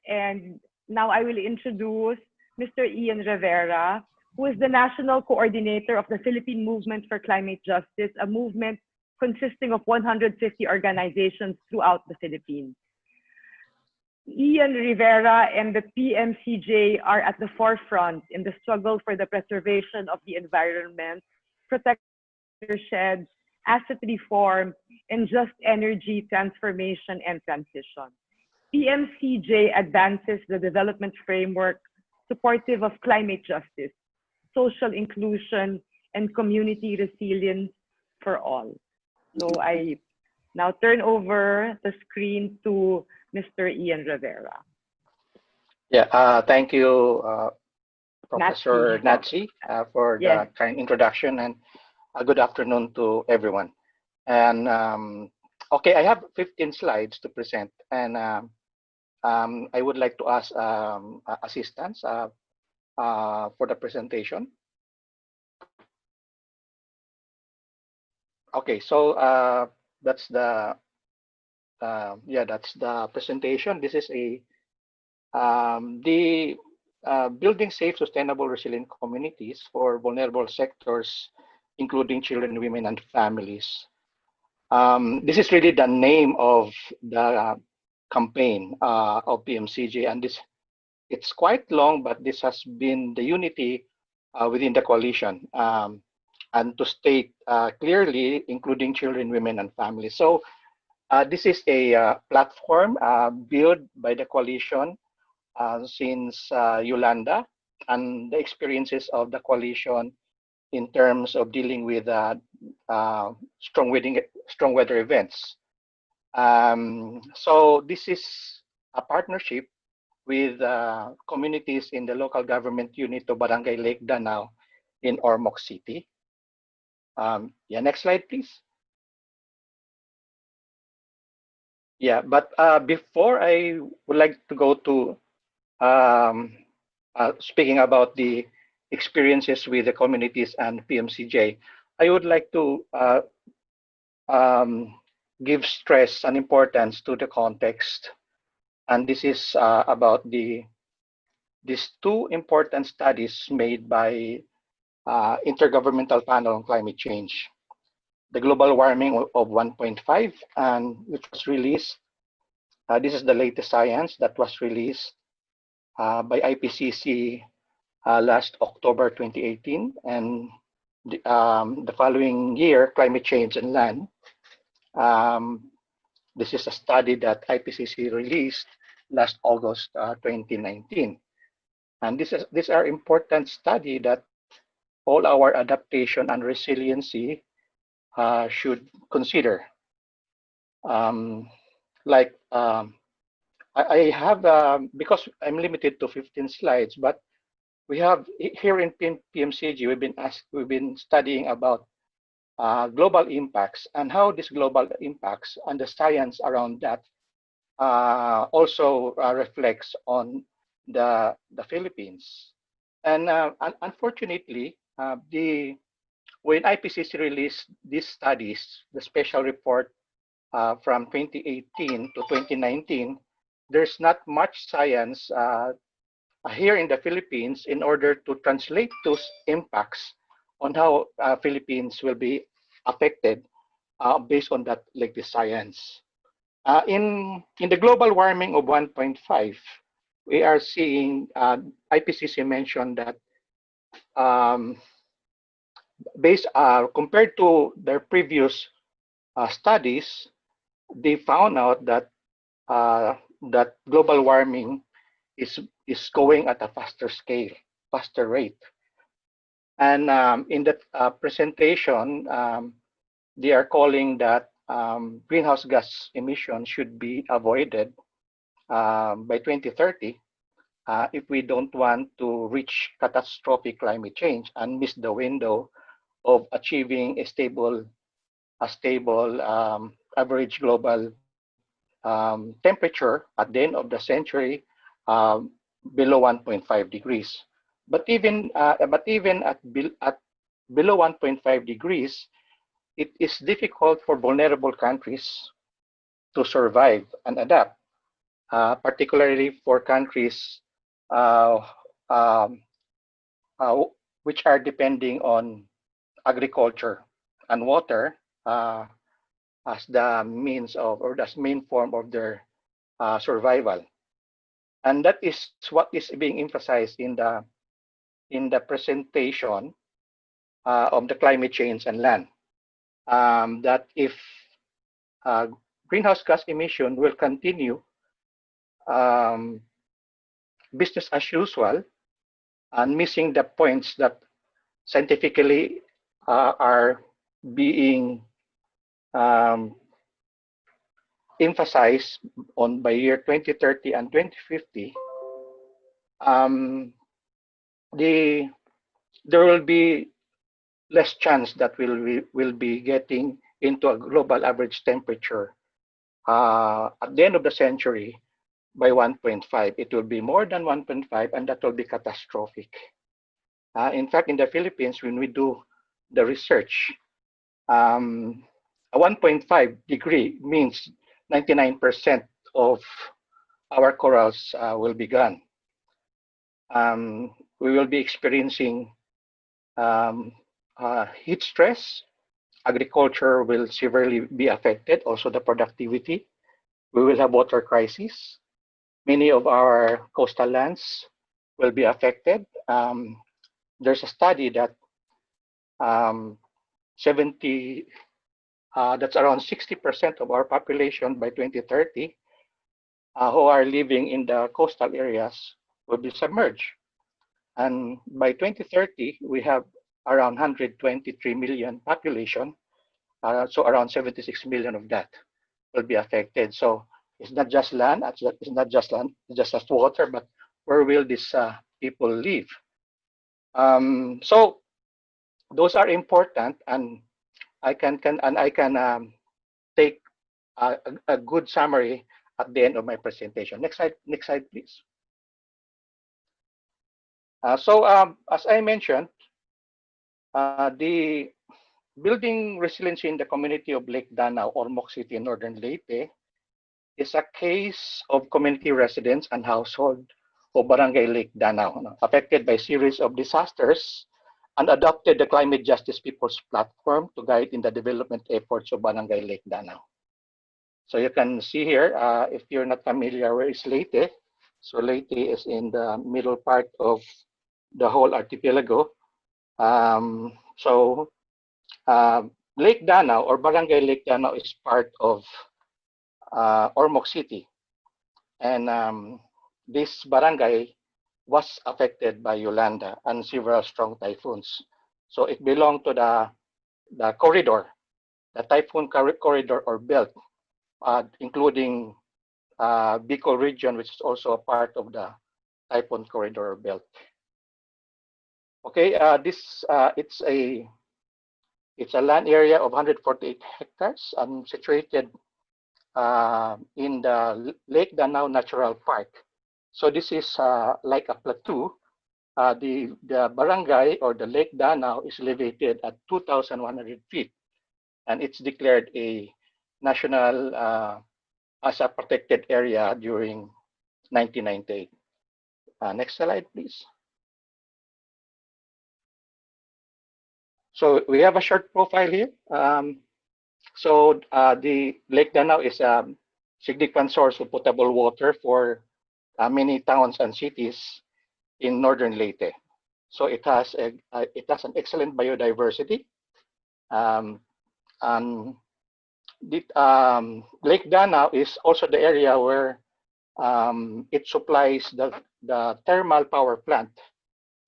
And now I will introduce Mr. Ian Rivera, who is the National Coordinator of the Philippine Movement for Climate Justice, a movement consisting of 150 organizations throughout the Philippines. Ian Rivera and the PMCJ are at the forefront in the struggle for the preservation of the environment, protect watersheds, asset reform, and just energy transformation and transition. PMCJ advances the development framework supportive of climate justice, social inclusion, and community resilience for all. So I now turn over the screen to Mr. Ian Rivera. Yeah, thank you, Professor Natsi, for the kind introduction, and good afternoon to everyone. And okay, I have 15 slides to present, and I would like to ask assistance for the presentation. Okay, so that's the that's the presentation. This is a building safe, sustainable, resilient communities for vulnerable sectors, including children, women, and families. This is really the name of the campaign of PMCJ, and it's quite long, but this has been the unity within the coalition, and to state clearly, including children, women, and families. So this is a platform built by the coalition since Yolanda, and the experiences of the coalition in terms of dealing with strong weather events. So this is a partnership with communities in the local government unit of Barangay Lake Danao in Ormoc City. Yeah, next slide, please. Yeah, but before I would like to go to speaking about the experiences with the communities and PMCJ, I would like to give stress and importance to the context. And this is about these two important studies made by Intergovernmental Panel on Climate Change. The global warming of 1.5, and which was released. This is the latest science that was released by IPCC last October 2018, and the following year, Climate Change and Land. This is a study that IPCC released last August 2019, and these are important study that all our adaptation and resiliency should consider. I have, because I'm limited to 15 slides, but we have here in PMCG, we've been studying about global impacts and how these global impacts and the science around that also reflects on the Philippines. And unfortunately, when IPCC released these studies, the special report from 2018 to 2019, there's not much science here in the Philippines in order to translate those impacts on how Philippines will be affected based on that latest science. In the global warming of 1.5, we are seeing IPCC mentioned that compared to their previous studies, they found out that that global warming is going at a faster rate. And in that presentation, they are calling that greenhouse gas emissions should be avoided by 2030 if we don't want to reach catastrophic climate change and miss the window of achieving a stable average global temperature at the end of the century below 1.5 degrees. But even at below 1.5 degrees, it is difficult for vulnerable countries to survive and adapt. particularly for countries uh, um, uh, which are depending on agriculture and water as the means of or the main form of their survival. And that is what is being emphasized in the presentation of the climate change and land. That if uh, greenhouse gas emission will continue um, business as usual and missing the points that scientifically are being um, emphasized on by year 2030 and 2050, um, the there will be less chance that will be getting into a global average temperature at the end of the century by 1.5. It will be more than 1.5, and that will be catastrophic. In fact, in the Philippines, when we do the research, a 1.5 degree means 99% of our corals will be gone. We will be experiencing um, heat stress. Agriculture will severely be affected, also the productivity. We will have water crisis. Many of our coastal lands will be affected. There's a study that um, 70, that's around 60% of our population by 2030 who are living in the coastal areas will be submerged. And by 2030, we have around 123 million population. So around 76 million of that will be affected. So it's not just land, it's not just land, it's just as water, but where will these people live? So those are important, and I can take a good summary at the end of my presentation. Next slide, please. As I mentioned, the building resiliency in the community of Lake Danao, Ormoc City, Northern Leyte, is a case of community residents and household of Barangay Lake Danao, affected by series of disasters, and adopted the Climate Justice People's Platform to guide in the development efforts of Barangay Lake Danao. So you can see here, if you're not familiar, where is Leyte? So Leyte is in the middle part of the whole archipelago. So Lake Danao or Barangay Lake Danao is part of Ormoc City. And this barangay was affected by Yolanda and several strong typhoons. So it belonged to the corridor, the typhoon corridor or belt, including Bicol region, which is also a part of the typhoon corridor or belt. Okay, it's a land area of 148 hectares and situated in the Lake Danao Natural Park. So this is like a plateau. The barangay or the Lake Danao is elevated at 2,100 feet, and it's declared a national as a protected area during 1998. Next slide, please. So we have a short profile here. The Lake Danao is a significant source of potable water for many towns and cities in northern Leyte. So it has an excellent biodiversity, and Lake Danao is also the area where it supplies the thermal power plant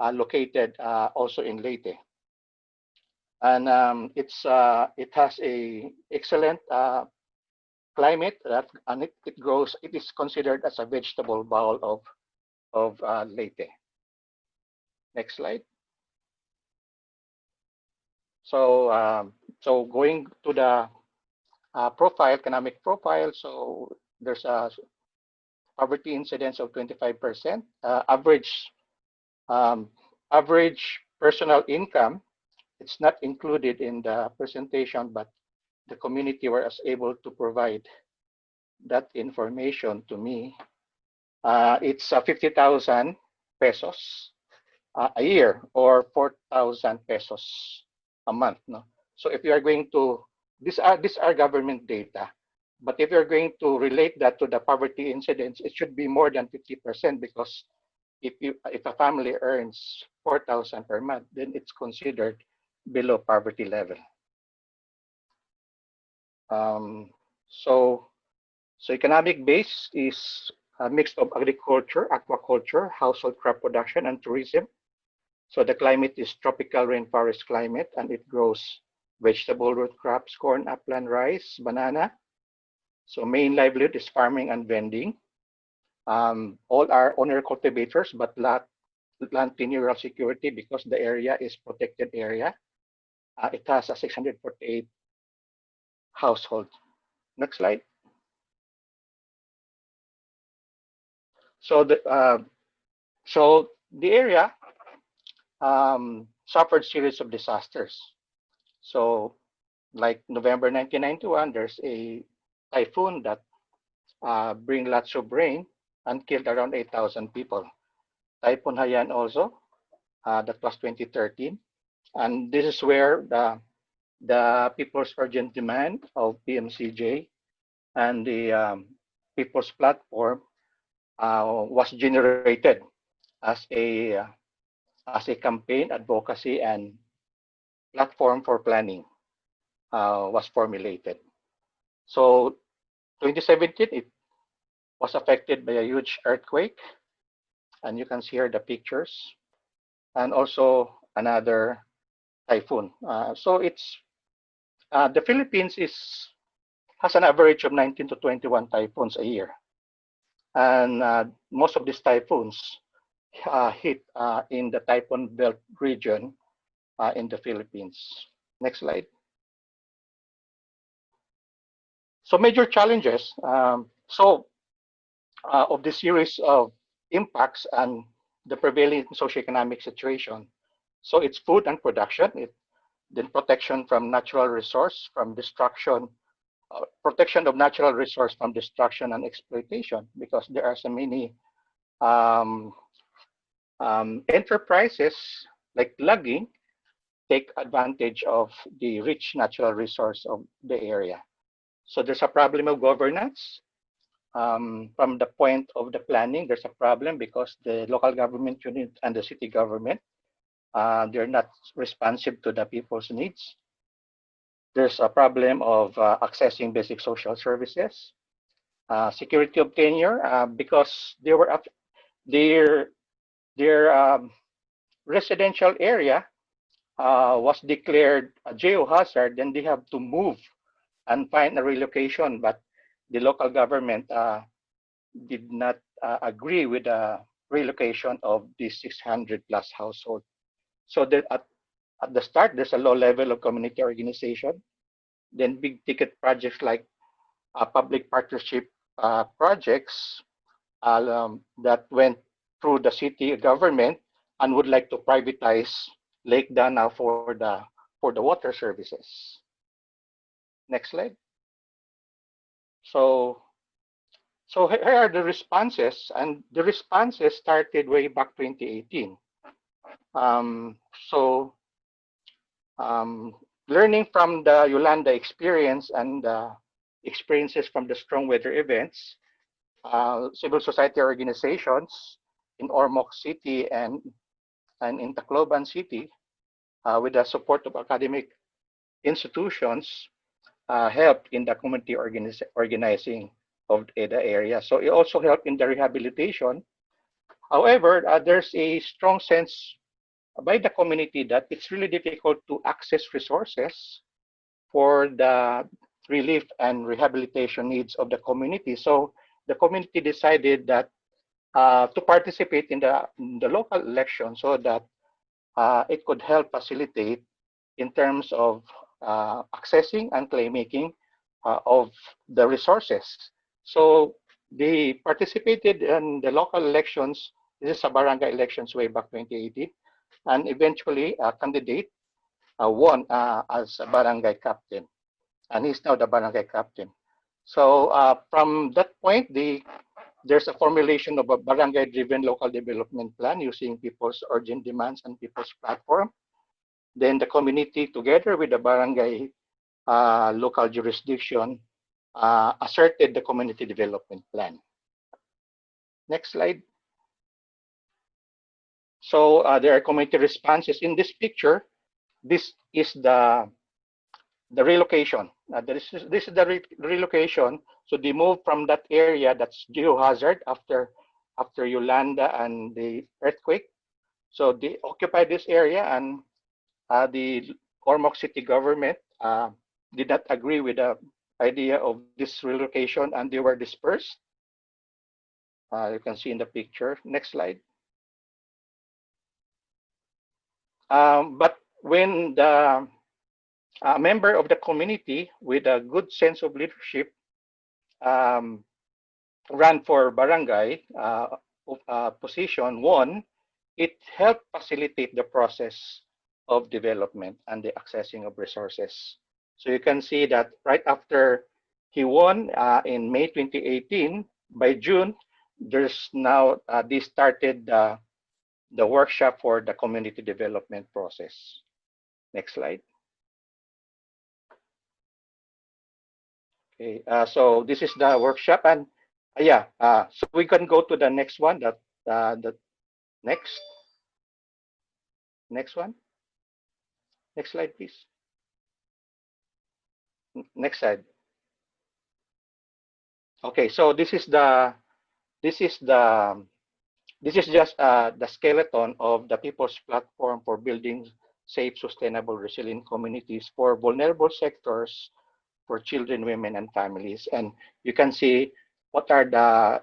located also in Leyte. And it has a excellent climate and it grows. It is considered as a vegetable bowl of Leyte. Next slide. So going to the economic profile. So there's a poverty incidence of 25%. Average personal income. It's not included in the presentation, but the community was able to provide that information to me, it's 50,000 pesos a year or 4,000 pesos a month. No? So if you are going to, these are government data, but if you're going to relate that to the poverty incidence, it should be more than 50% because if a family earns 4,000 per month, then it's considered below poverty level. Um, so economic base is a mix of agriculture, aquaculture, household crop production, and tourism. So the climate is tropical rainforest climate, and it grows vegetable root crops, corn, upland rice, banana. So main livelihood is farming and vending. All are owner cultivators, but land tenure security because the area is protected area. It has a 648 household. Next slide. So the area suffered series of disasters. So like November 1991, there's a typhoon that bring lots of rain and killed around 8,000 people. Typhoon Haiyan also, that was 2013. And this is where the People's Urgent Demand of PMCJ and the People's Platform was generated as a campaign, advocacy, and platform for planning was formulated. So 2017, it was affected by a huge earthquake, and you can see here the pictures, and also another typhoon. So it's the Philippines has an average of 19 to 21 typhoons a year, and most of these typhoons hit in the typhoon belt region in the Philippines. Next slide. So major challenges. Of the series of impacts and the prevailing socioeconomic situation. So it's food and production, then protection from natural resource, from destruction, protection of natural resource from destruction and exploitation, because there are so many enterprises like logging take advantage of the rich natural resource of the area. So there's a problem of governance. From the point of the planning, there's a problem because the local government unit and the city government, they're not responsive to the people's needs. There's a problem of accessing basic social services, security of tenure, because their residential area was declared a geohazard, then they have to move and find a relocation, but the local government did not agree with the relocation of the 600 plus household. So that at the start, there's a low level of community organization. Then big ticket projects like public partnership projects that went through the city government and would like to privatize Lake Danao for the water services. Next slide. So here are the responses, and the responses started way back 2018. Learning from the Yolanda experience and experiences from the strong weather events, civil society organizations in Ormoc City and in Tacloban City, with the support of academic institutions, helped in the community organizing of the area. So it also helped in the rehabilitation. However, there's a strong sense by the community that it's really difficult to access resources for the relief and rehabilitation needs of the community. So the community decided that to participate in the local election so that it could help facilitate in terms of accessing and claim-making of the resources. So they participated in the local elections. This is a barangay elections way back 2018. And eventually a candidate won as a barangay captain. And he's now the barangay captain. So from that point, there's a formulation of a barangay-driven local development plan using people's urgent demands and people's platform. Then the community, together with the barangay local jurisdiction, asserted the community development plan. Next slide. So there are community responses in this picture. This is the relocation. This is the relocation. So they moved from that area that's geohazard after Yolanda and the earthquake. So they occupied this area, and the Ormoc City government did not agree with the idea of this relocation, and they were dispersed. You can see in the picture. Next slide. But when the member of the community with a good sense of leadership um, ran for barangay position won, it helped facilitate the process of development and the accessing of resources. So you can see that right after he won in May 2018, by June, there's now, they started the workshop for the community development process. Next slide. Okay, so this is the workshop, and yeah, so we can go to the next one. The next one. Next slide, please. Next slide. Okay, so this is just the skeleton of the People's Platform for Building Safe, Sustainable, Resilient Communities for Vulnerable Sectors, for Children, Women, and Families. And you can see what are the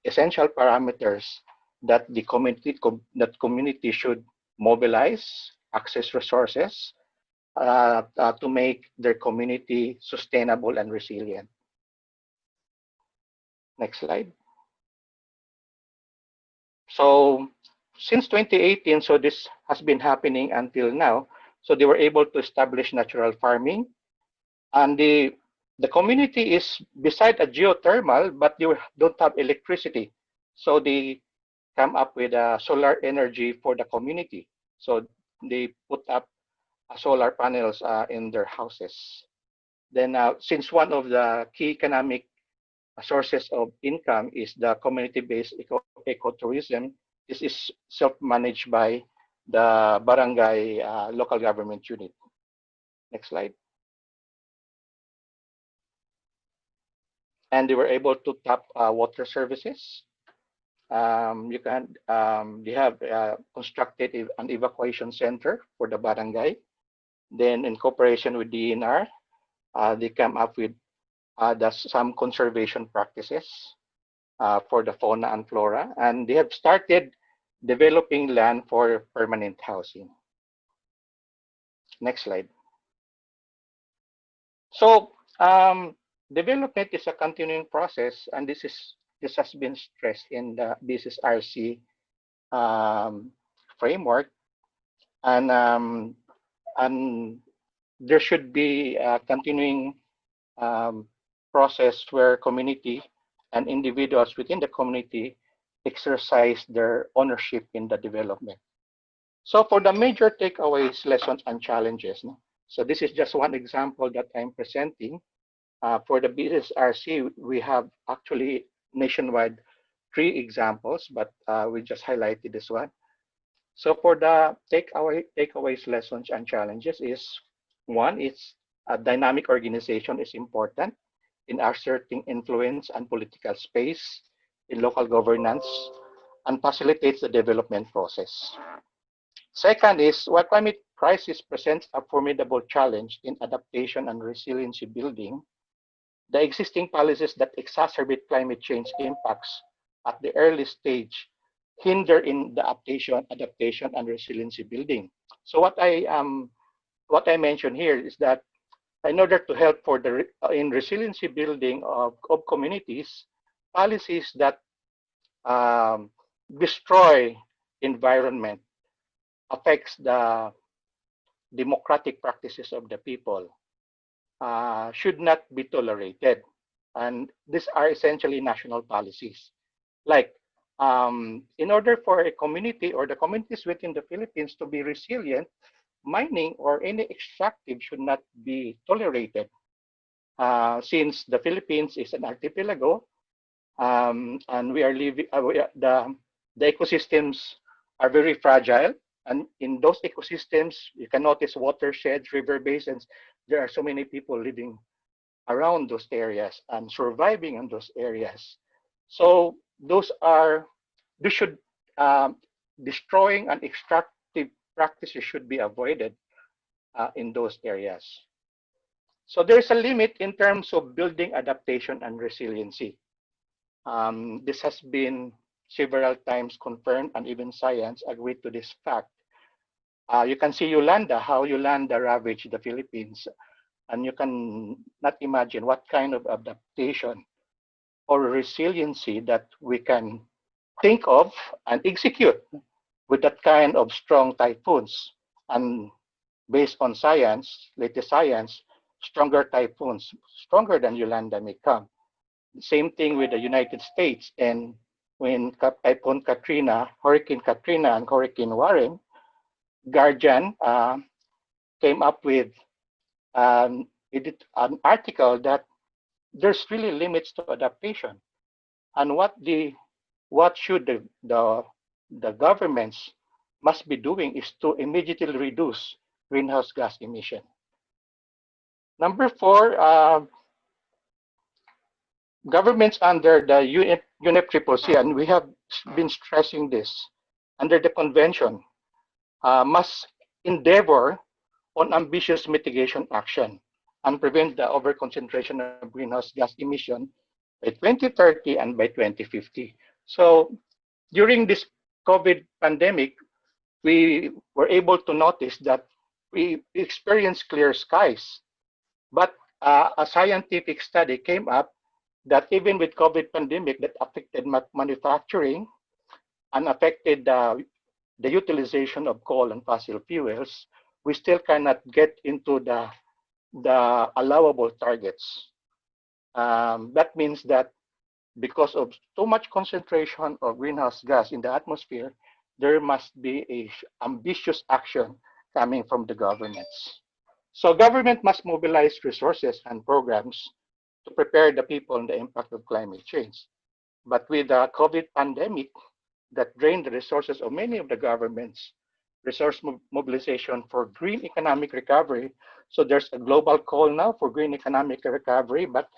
essential parameters that the community should mobilize, access resources to make their community sustainable and resilient. Next slide. So since 2018, so this has been happening until now. So they were able to establish natural farming, and the community is beside a geothermal, but they don't have electricity. So they come up with solar energy for the community. So they put up solar panels in their houses. Then since one of the key economic sources of income is the community-based ecotourism, this is self-managed by the barangay local government unit. Next slide. And they were able to tap water services. They have constructed an evacuation center for the barangay. Then in cooperation with DNR, they come up with some conservation practices for the fauna and flora, and they have started developing land for permanent housing. Next slide. So development is a continuing process, and this has been stressed in the BSSRC framework, and there should be a continuing process where community and individuals within the community exercise their ownership in the development. So for the major takeaways, lessons, and challenges, so this is just one example that I'm presenting. For the BSRC, we have actually nationwide 3 examples, but we just highlighted this one. So for the takeaways, lessons, and challenges is, one, it's a dynamic organization is important in asserting influence and political space in local governance and facilitates the development process. Second is, while climate crisis presents a formidable challenge in adaptation and resiliency building, the existing policies that exacerbate climate change impacts at the early stage hinder in the adaptation, and resiliency building. So what I mentioned here is that in order to help for in resiliency building of communities, policies that destroy environment affects the democratic practices of the people. should not be tolerated. And these are essentially national policies. Like, in order for a community or the communities within the Philippines to be resilient, mining or any extractive should not be tolerated. Since the Philippines is an archipelago, and we are living, the ecosystems are very fragile. And in those ecosystems, you can notice watersheds, river basins. There are so many people living around those areas and surviving in those areas. So those should, um, destroying and extractive practices should be avoided in those areas. So there's a limit in terms of building adaptation and resiliency. This has been several times confirmed, and even science agreed to this fact. You can see Yolanda, how Yolanda ravaged the Philippines, and you can not imagine what kind of adaptation or resiliency that we can think of and execute with that kind of strong typhoons. And based on science, latest science, stronger typhoons, stronger than Yolanda may come. Same thing with the United States. And when Typhoon Katrina, Hurricane Katrina, and Hurricane Warren, Guardian came up with an article that there's really limits to adaptation. And what should the governments must be doing is to immediately reduce greenhouse gas emission. Number four, governments under the UNFCCC, and we have been stressing this, under the convention, must endeavor on ambitious mitigation action and prevent the overconcentration of greenhouse gas emission by 2030 and by 2050. So during this COVID pandemic, we were able to notice that we experienced clear skies, but a scientific study came up that even with COVID pandemic that affected manufacturing and affected the utilization of coal and fossil fuels, we still cannot get into the allowable targets. That means that because of too much concentration of greenhouse gas in the atmosphere, there must be a ambitious action coming from the governments. So government must mobilize resources and programs to prepare the people on the impact of climate change. But with the COVID pandemic that drained the resources of many of the governments, resource mobilization for green economic recovery. So there's a global call now for green economic recovery, but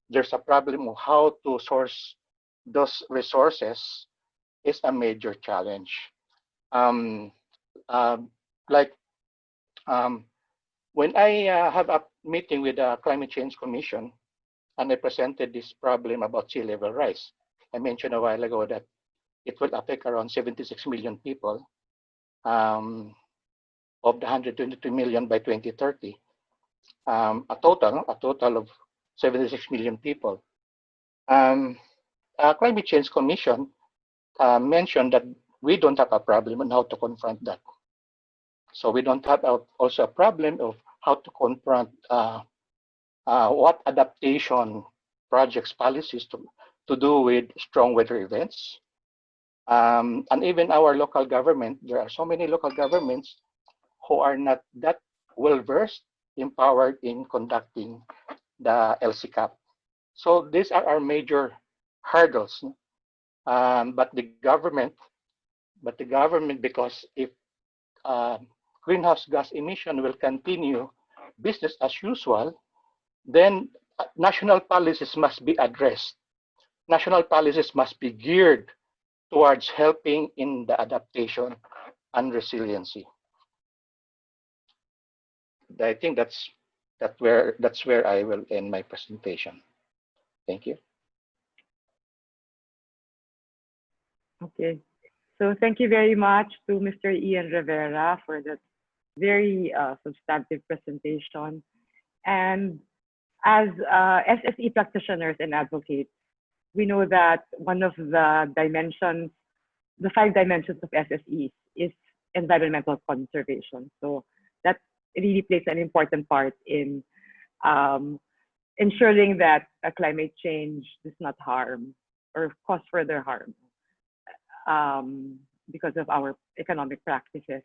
there's a problem of how to source those resources is a major challenge. Um, uh, like when I have a meeting with the Climate Change Commission, and I presented this problem about sea level rise. I mentioned a while ago that it will affect around 76 million people of the 122 million by 2030. A total of 76 million people. Climate Change Commission mentioned that we don't have a problem on how to confront that. So we don't have also a problem of how to confront what adaptation projects, policies to do with strong weather events. And even our local government, there are so many local governments who are not that well versed, empowered in conducting the LCCAP. So these are our major hurdles. But the government, because if greenhouse gas emission will continue business as usual, then national policies must be addressed. National policies must be geared towards helping in the adaptation and resiliency. I think that's where I will end my presentation. Thank you. Okay. So thank you very much to Mr. Ian Rivera for that very substantive presentation. And as SSE practitioners and advocates, we know that one of the dimensions, the 5 dimensions of SSE is environmental conservation. So that really plays an important part in ensuring that climate change does not harm or cause further harm because of our economic practices.